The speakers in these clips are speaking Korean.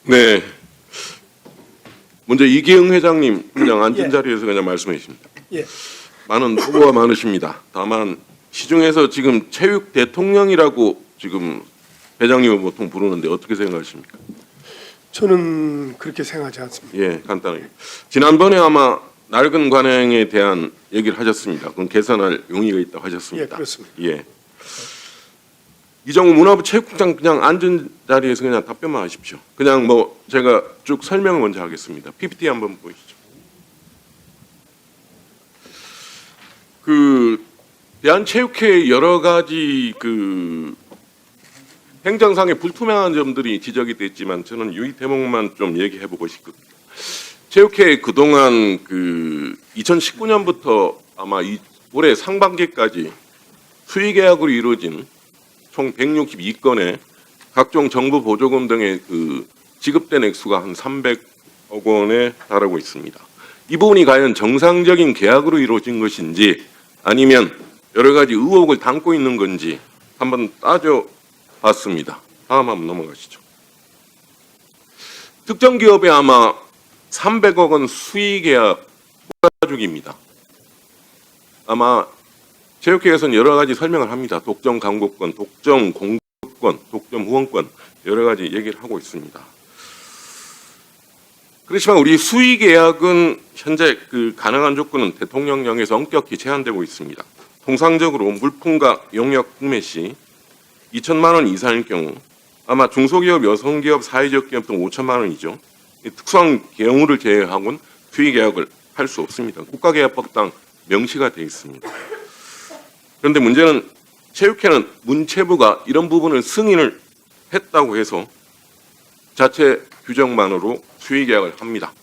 네. 먼저 이기영 회장님 그냥 앉은 자리에서 그냥 말씀해 주십니다. 예. 많은 후보가 많으십니다. 다만 시중에서 지금 체육 대통령이라고 지금 회장님을 보통 부르는데 어떻게 생각하십니까? 저는 그렇게 생각하지 않습니다. 예, 간단하게. 지난번에 아마 낡은 관행에 대한 얘기를 하셨습니다. 그건 개선할 용의가 있다고 하셨습니다. 예, 그렇습니다. 예. 이정우 문화부 체육국장 그냥 앉은 자리에서 그냥 답변만 하십시오. 그냥 뭐 제가 쭉 설명을 먼저 하겠습니다. PPT 한번 보시죠. 그 대한체육회 여러 가지 그 행정상의 불투명한 점들이 지적이 됐지만 저는 이 대목만 좀 얘기해 보고 싶거든요. 체육회 그동안 그 2019년부터 아마 올해 상반기까지 수의 계약으로 이루어진 총 162건의 각종 정부 보조금 등의 그 지급된 액수가 한 300억 원에 달하고 있습니다. 이 부분이 과연 정상적인 계약으로 이루어진 것인지 아니면 여러 가지 의혹을 담고 있는 건지 한번 따져봤습니다. 다음 한번 넘어가시죠. 특정 기업에 아마 300억 원 수의 계약 몰아주기입니다. 아마 체육회에서는 여러 가지 설명을 합니다. 독점 광고권, 독점 공급권, 독점 후원권 여러 가지 얘기를 하고 있습니다. 그렇지만 우리 수의 계약은 현재 그 가능한 조건은 대통령령에서 엄격히 제한되고 있습니다. 통상적으로 물품과 용역 구매 시 2천만 원 이상일 경우 아마 중소기업, 여성기업, 사회적 기업 등 5천만 원이죠. 특수한 경우를 제외하고는 수의 계약을 할 수 없습니다. 국가계약법상 명시가 되어 있습니다. 그런데 문제는 체육회는 문체부가 이런 부분을 승인을 했다고 해서 자체 규정만으로 수의 계약을 합니다.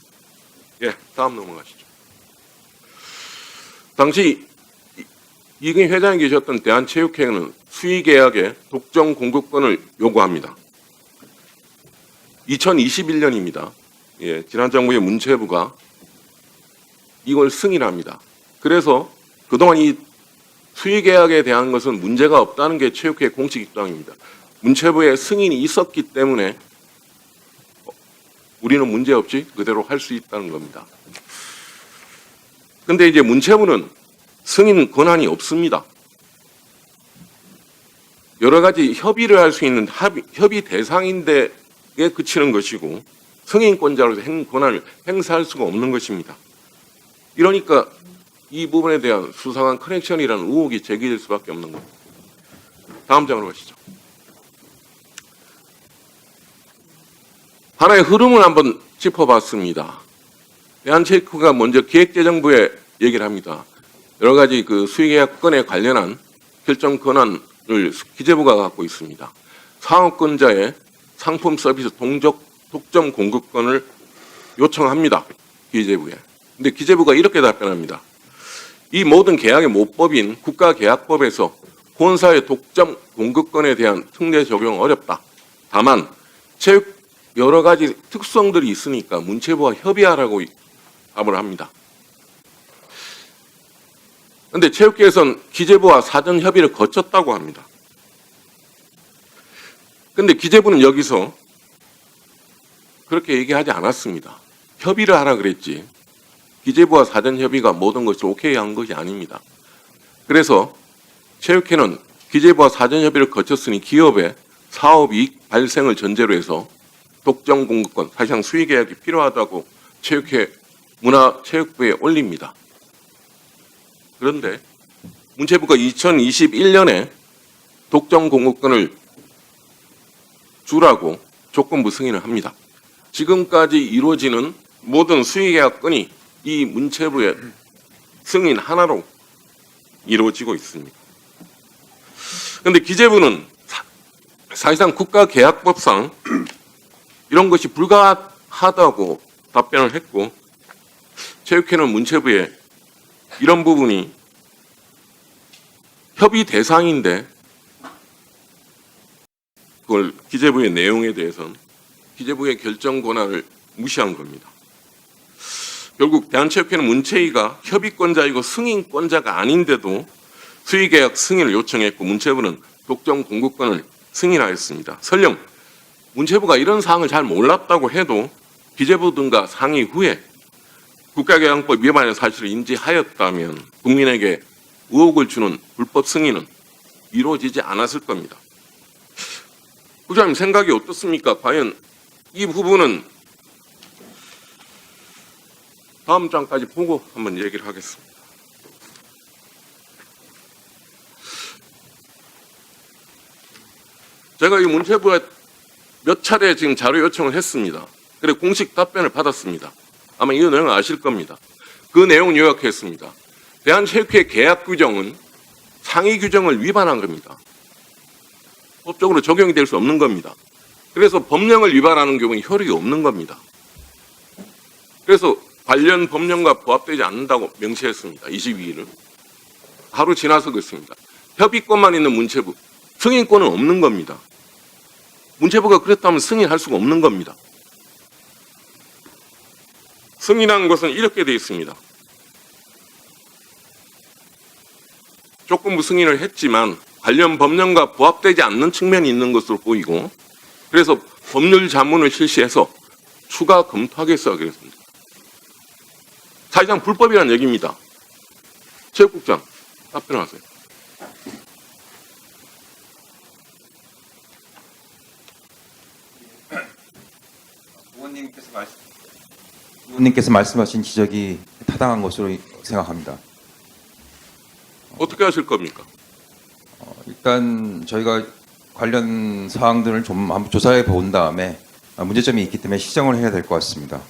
예, 다음 넘어가시죠. 당시 이근희 회장이 계셨던 대한체육회는 수의 계약의 독점 공급권을 요구합니다. 2021년입니다. 예, 지난 정부의 문체부가 이걸 승인합니다. 그래서 그동안 이 수의 계약에 대한 것은 문제가 없다는 게 체육회 공식 입장입니다. 문체부의 승인이 있었기 때문에 우리는 문제없이 그대로 할 수 있다는 겁니다. 그런데 이제 문체부는 승인 권한이 없습니다. 여러 가지 협의를 할 수 있는 협의 대상인데에 그치는 것이고 승인권자로서 권한을 행사할 수가 없는 것입니다. 이러니까 이 부분에 대한 수상한 커넥션이라는 의혹이 제기될 수밖에 없는 겁니다. 다음 장으로 가시죠. 하나의 흐름을 한번 짚어봤습니다. 대한체육회가 먼저 기획재정부에 얘기를 합니다. 여러 가지 그 수의계약건에 관련한 결정 권한을 기재부가 갖고 있습니다. 상업권자의 상품 서비스 독점 공급권을 요청합니다. 기재부에. 근데 기재부가 이렇게 답변합니다. 이 모든 계약의 모법인 국가계약법에서 본사의 독점 공급권에 대한 특례 적용 어렵다. 다만 체육 여러 가지 특성들이 있으니까 문체부와 협의하라고 답을 합니다. 그런데 체육계에서는 기재부와 사전 협의를 거쳤다고 합니다. 그런데 기재부는 여기서 그렇게 얘기하지 않았습니다. 협의를 하라 그랬지. 기재부와 사전 협의가 모든 것을 오케이 한 것이 아닙니다. 그래서 체육회는 기재부와 사전 협의를 거쳤으니 기업의 사업 이익 발생을 전제로 해서 독점 공급권, 사실상 수의 계약이 필요하다고 체육회 문화체육부에 올립니다. 그런데 문체부가 2021년에 독점 공급권을 주라고 조건부 승인을 합니다. 지금까지 이루어지는 모든 수의 계약건이 이 문체부의 승인 하나로 이루어지고 있습니다. 그런데 기재부는 사실상 국가계약법상 이런 것이 불가하다고 답변을 했고 체육회는 문체부에 이런 부분이 협의 대상인데 그걸 기재부의 내용에 대해서는 기재부의 결정 권한을 무시한 겁니다. 결국 대한체육회는 문체위가 협의권자이고 승인권자가 아닌데도 수의계약 승인을 요청했고 문체부는 독점 공급권을 승인하였습니다. 설령 문체부가 이런 사항을 잘 몰랐다고 해도 기재부 등과 상의 후에 국가교양법 위반의 사실을 인지하였다면 국민에게 의혹을 주는 불법 승인은 이루어지지 않았을 겁니다. 국장님 생각이 어떻습니까? 과연 이 부분은 다음 장까지 보고 한번 얘기를 하겠습니다. 제가 이 문체부에 몇 차례 지금 자료 요청을 했습니다. 그래 공식 답변을 받았습니다. 아마 이 내용을 아실 겁니다. 그 내용 요약했습니다. 대한체육회 계약 규정은 상위 규정을 위반한 겁니다. 법적으로 적용이 될 수 없는 겁니다. 그래서 법령을 위반하는 경우에 효력이 없는 겁니다. 그래서 관련 법령과 부합되지 않는다고 명시했습니다. 22일을. 하루 지나서 그렇습니다. 협의권만 있는 문체부, 승인권은 없는 겁니다. 문체부가 그랬다면 승인할 수가 없는 겁니다. 승인한 것은 이렇게 되어 있습니다. 조건부 승인을 했지만 관련 법령과 부합되지 않는 측면이 있는 것으로 보이고 그래서 법률 자문을 실시해서 추가 검토하겠어 그랬습니다. 사실상 불법이라는 얘기입니다. 체육국장 답변하세요. 의원님께서 말씀하신 지적이 타당한 것으로 생각합니다. 어떻게 하실 겁니까? 일단 저희가 관련 사항들을 좀 한번 조사해 본 다음에 문제점이 있기 때문에 시정을 해야 될 것 같습니다.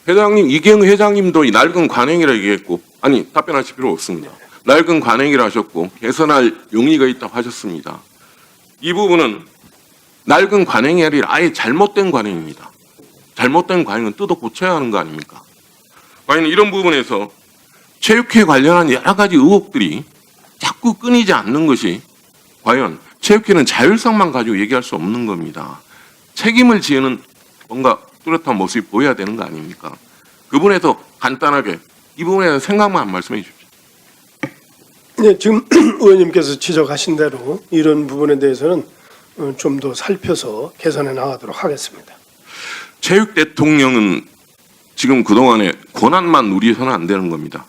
회장님, 이경우 회장님도 이 낡은 관행이라 얘기했고, 아니, 답변하실 필요 없습니다. 낡은 관행이라 하셨고, 개선할 용의가 있다고 하셨습니다. 이 부분은 낡은 관행이 아니라 아예 잘못된 관행입니다. 잘못된 관행은 뜯어 고쳐야 하는 거 아닙니까? 과연 이런 부분에서 체육회 관련한 여러 가지 의혹들이 자꾸 끊이지 않는 것이 과연 체육회는 자율성만 가지고 얘기할 수 없는 겁니다. 책임을 지는 뭔가 뚜렷한 모습이 보여야 되는 거 아닙니까? 그 부분에서 간단하게 이 부분에 대한 생각만 말씀해 주십시오. 네, 지금 의원님께서 지적하신 대로 이런 부분에 대해서는 좀 더 살펴서 개선해 나가도록 하겠습니다. 체육 대통령은 지금 그동안에 권한만 누리서는 안 되는 겁니다.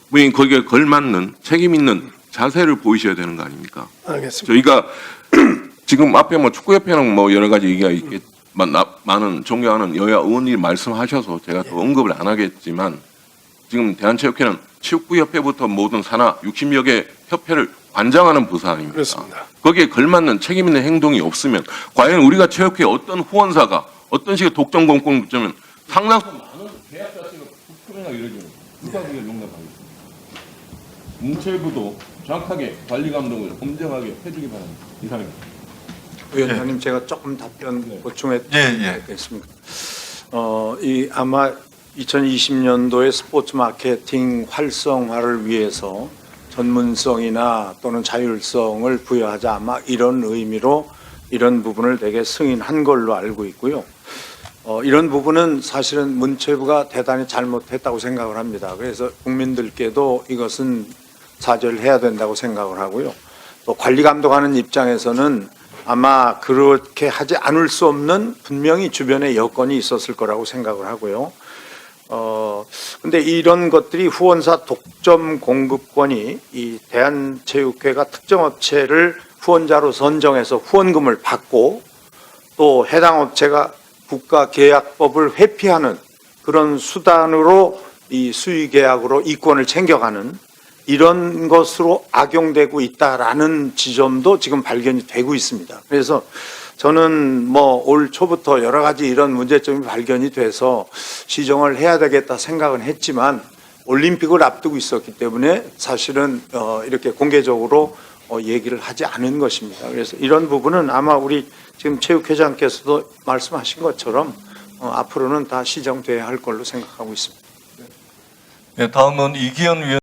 분명히 거기에 걸맞는 책임 있는 자세를 보이셔야 되는 거 아닙니까? 알겠습니다. 저희가 지금 앞에 뭐 축구협회랑 뭐 여러 가지 얘기가 있겠지만 많은 존경하는 여야 의원님이 말씀하셔서 제가 또 언급을 안 하겠지만 지금 대한체육회는 축구협회부터 모든 산하 60여 개 협회를 관장하는 부서 아닙니까? 그렇습니다. 거기에 걸맞는 책임 있는 행동이 없으면 과연 우리가 체육회 어떤 후원사가 어떤 식의 독점 공권을 붙자면 상당수 많은 계약 자체가 불투명하게 이루어지는 누가 그걸 용납하겠습니까? 문체부도 정확하게 관리 감독을 엄정하게 해주기 바랍니다. 이상입니다. 위원장님 제가 조금 답변 보충해 예. 되겠습니까? 이 아마 2020년도에 스포츠 마케팅 활성화를 위해서 전문성이나 또는 자율성을 부여하자 아마 이런 의미로 이런 부분을 되게 승인한 걸로 알고 있고요. 이런 부분은 사실은 문체부가 대단히 잘못했다고 생각을 합니다. 그래서 국민들께도 이것은 사죄를 된다고 생각을 하고요. 또 관리 감독하는 입장에서는 아마 그렇게 하지 않을 수 없는 분명히 주변에 여건이 있었을 거라고 생각을 하고요. 근데 이런 것들이 후원사 독점 공급권이 이 대한체육회가 특정 업체를 후원자로 선정해서 후원금을 받고 또 해당 업체가 국가계약법을 회피하는 그런 수단으로 이 수의계약으로 이권을 챙겨가는 이런 것으로 악용되고 있다라는 지점도 지금 발견이 되고 있습니다. 그래서 저는 뭐 올 초부터 여러 가지 이런 문제점이 발견이 돼서 시정을 해야 되겠다 생각은 했지만 올림픽을 앞두고 있었기 때문에 사실은 이렇게 공개적으로 얘기를 하지 않은 것입니다. 그래서 이런 부분은 아마 우리 지금 체육회장께서도 말씀하신 것처럼 앞으로는 다 시정돼야 할 걸로 생각하고 있습니다. 네, 다음은 이기현 위원.